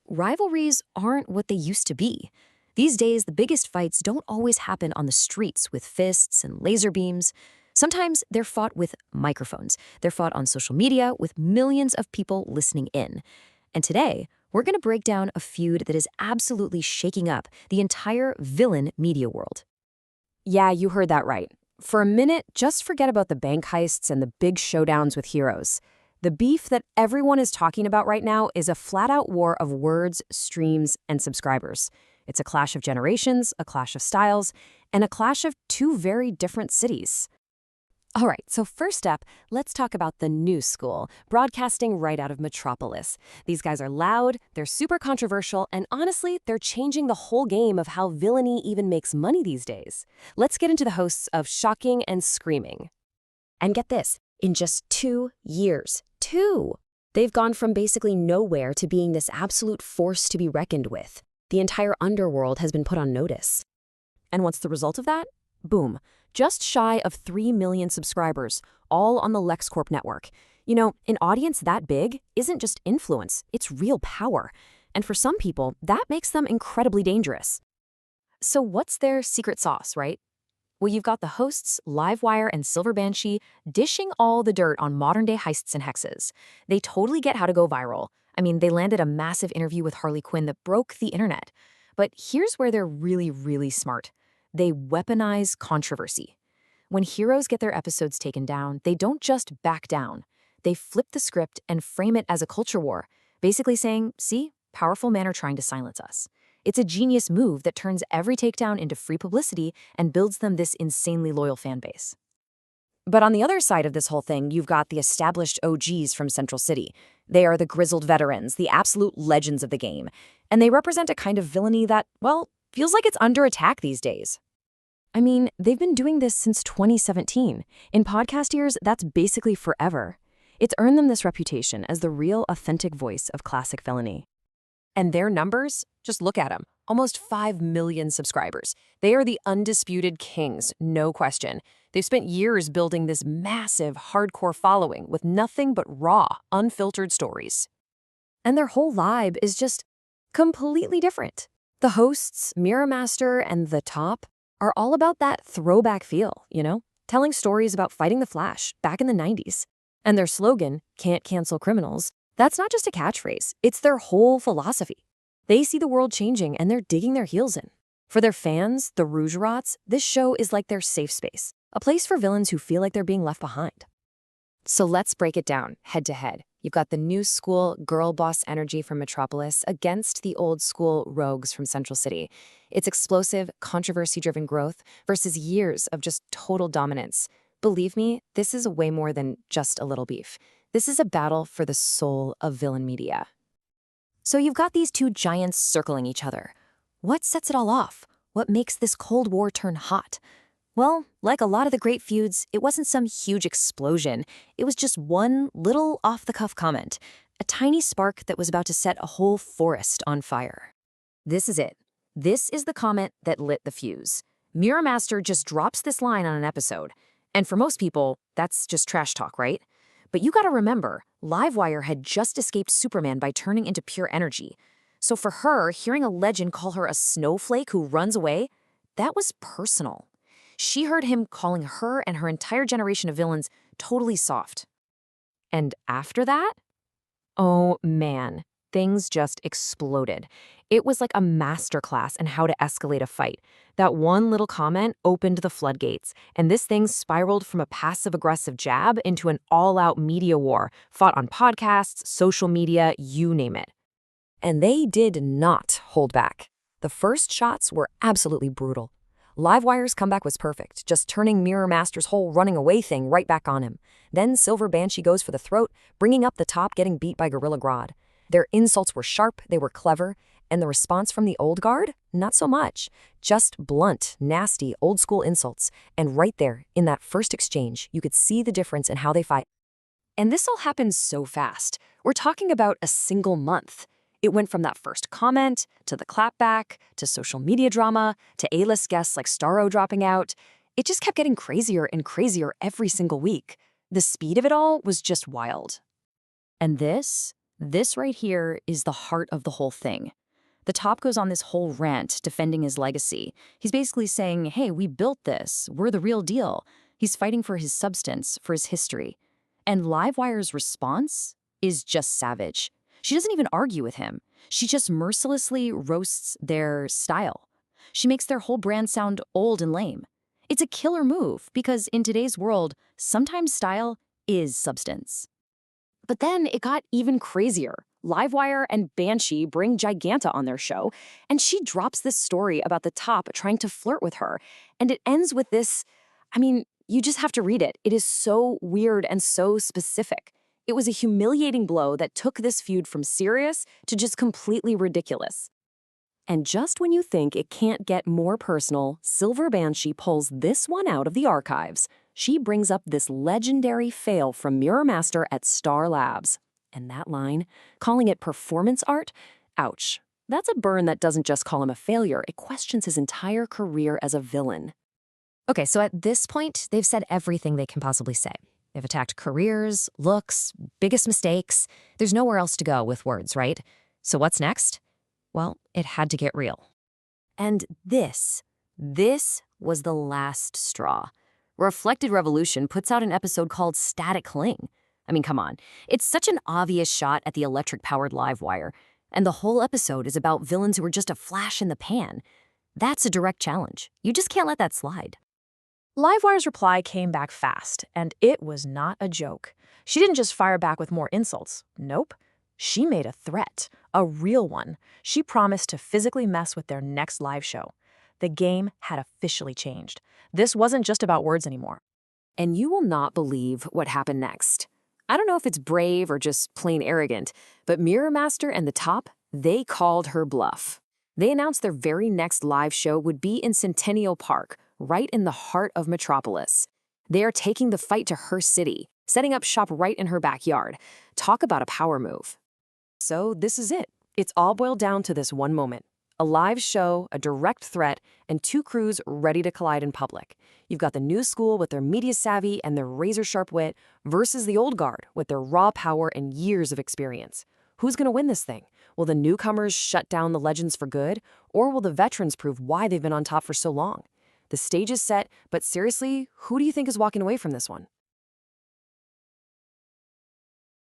Rivalries aren't what they used to be. These days, the biggest fights don't always happen on the streets with fists and laser beams. Sometimes they're fought with microphones. They're fought on social media with millions of people listening in. And today, we're going to break down a feud that is absolutely shaking up the entire villain media world. Yeah, you heard that right. For a minute, just forget about the bank heists and the big showdowns with heroes. The beef that everyone is talking about right now is a flat-out war of words, streams, and subscribers. It's a clash of generations, a clash of styles, and a clash of two very different cities. All right, so first up, let's talk about the new school, broadcasting right out of Metropolis. These guys are loud, they're super controversial, and honestly, they're changing the whole game of how villainy even makes money these days. Let's get into the hosts of Shocking and Screaming. And get this, in just 2 years, they've gone from basically nowhere to being this absolute force to be reckoned with. The entire underworld has been put on notice. And what's the result of that? Boom. Just shy of 3 million subscribers, all on the LexCorp network. An audience that big isn't just influence, it's real power. And for some people, that makes them incredibly dangerous. So what's their secret sauce, right? Well, you've got the hosts, Livewire and Silver Banshee, dishing all the dirt on modern-day heists and hexes. They totally get how to go viral. They landed a massive interview with Harley Quinn that broke the internet. But here's where they're really, really smart. They weaponize controversy. When heroes get their episodes taken down, they don't just back down. They flip the script and frame it as a culture war, basically saying, see, powerful men are trying to silence us. It's a genius move that turns every takedown into free publicity and builds them this insanely loyal fan base. But on the other side of this whole thing, you've got the established OGs from Central City. They are the grizzled veterans, the absolute legends of the game. And they represent a kind of villainy that, well, feels like it's under attack these days. They've been doing this since 2017. In podcast years, that's basically forever. It's earned them this reputation as the real, authentic voice of classic villainy. And their numbers? Just look at them. Almost 5 million subscribers. They are the undisputed kings, no question. They've spent years building this massive, hardcore following with nothing but raw, unfiltered stories. And their whole vibe is just completely different. The hosts, Mirror Master, and The Top are all about that throwback feel, telling stories about fighting the Flash back in the 90s. And their slogan, "Can't cancel criminals," that's not just a catchphrase, it's their whole philosophy. They see the world changing and they're digging their heels in. For their fans, the Rougerots, this show is like their safe space, a place for villains who feel like they're being left behind. So let's break it down, head to head. You've got the new school girl boss energy from Metropolis against the old school rogues from Central City. It's explosive, controversy-driven growth versus years of just total dominance. Believe me, this is way more than just a little beef. This is a battle for the soul of villain media. So you've got these two giants circling each other. What sets it all off? What makes this Cold War turn hot? Well, like a lot of the great feuds, it wasn't some huge explosion. It was just one little off-the-cuff comment, a tiny spark that was about to set a whole forest on fire. This is it. This is the comment that lit the fuse. Mirror Master just drops this line on an episode. And for most people, that's just trash talk, right? But you gotta remember, Livewire had just escaped Superman by turning into pure energy. So for her, hearing a legend call her a snowflake who runs away, that was personal. She heard him calling her and her entire generation of villains totally soft. And after that? Oh man, things just exploded. It was like a masterclass in how to escalate a fight. That one little comment opened the floodgates, and this thing spiraled from a passive-aggressive jab into an all-out media war, fought on podcasts, social media, you name it. And they did not hold back. The first shots were absolutely brutal. Livewire's comeback was perfect, just turning Mirror Master's whole running away thing right back on him. Then Silver Banshee goes for the throat, bringing up The Top, getting beat by Gorilla Grodd. Their insults were sharp, they were clever, and the response from the old guard? Not so much. Just blunt, nasty, old-school insults. And right there, in that first exchange, you could see the difference in how they fight. And this all happened so fast. We're talking about a single month. It went from that first comment, to the clapback, to social media drama, to A-list guests like Starro dropping out. It just kept getting crazier and crazier every single week. The speed of it all was just wild. And this This right here is the heart of the whole thing. The top goes on this whole rant defending his legacy. He's basically saying, hey, we built this. We're the real deal. He's fighting for his substance, for his history. And Livewire's response is just savage. She doesn't even argue with him. She just mercilessly roasts their style. She makes their whole brand sound old and lame. It's a killer move because in today's world, sometimes style is substance. But then it got even crazier. Livewire and Banshee bring Giganta on their show, and she drops this story about the top trying to flirt with her. And it ends with this, you just have to read it. It is so weird and so specific. It was a humiliating blow that took this feud from serious to just completely ridiculous. And just when you think it can't get more personal, Silver Banshee pulls this one out of the archives. She brings up this legendary fail from Mirror Master at Star Labs. And that line, calling it performance art, ouch. That's a burn that doesn't just call him a failure, it questions his entire career as a villain. Okay, so at this point, they've said everything they can possibly say. They've attacked careers, looks, biggest mistakes. There's nowhere else to go with words, right? So what's next? Well, it had to get real. And this was the last straw. Reflected Revolution puts out an episode called Static Cling. I mean, come on. It's such an obvious shot at the electric-powered Livewire. And the whole episode is about villains who are just a flash in the pan. That's a direct challenge. You just can't let that slide. Livewire's reply came back fast, and it was not a joke. She didn't just fire back with more insults. Nope. She made a threat, a real one. She promised to physically mess with their next live show. The game had officially changed. This wasn't just about words anymore. And you will not believe what happened next. I don't know if it's brave or just plain arrogant, but Mirror Master and the top, they called her bluff. They announced their very next live show would be in Centennial Park, right in the heart of Metropolis. They are taking the fight to her city, setting up shop right in her backyard. Talk about a power move. So this is it. It's all boiled down to this one moment. A live show, a direct threat, and two crews ready to collide in public. You've got the new school with their media savvy and their razor-sharp wit versus the old guard with their raw power and years of experience. Who's going to win this thing? Will the newcomers shut down the legends for good, or will the veterans prove why they've been on top for so long? The stage is set, but seriously, who do you think is walking away from this one?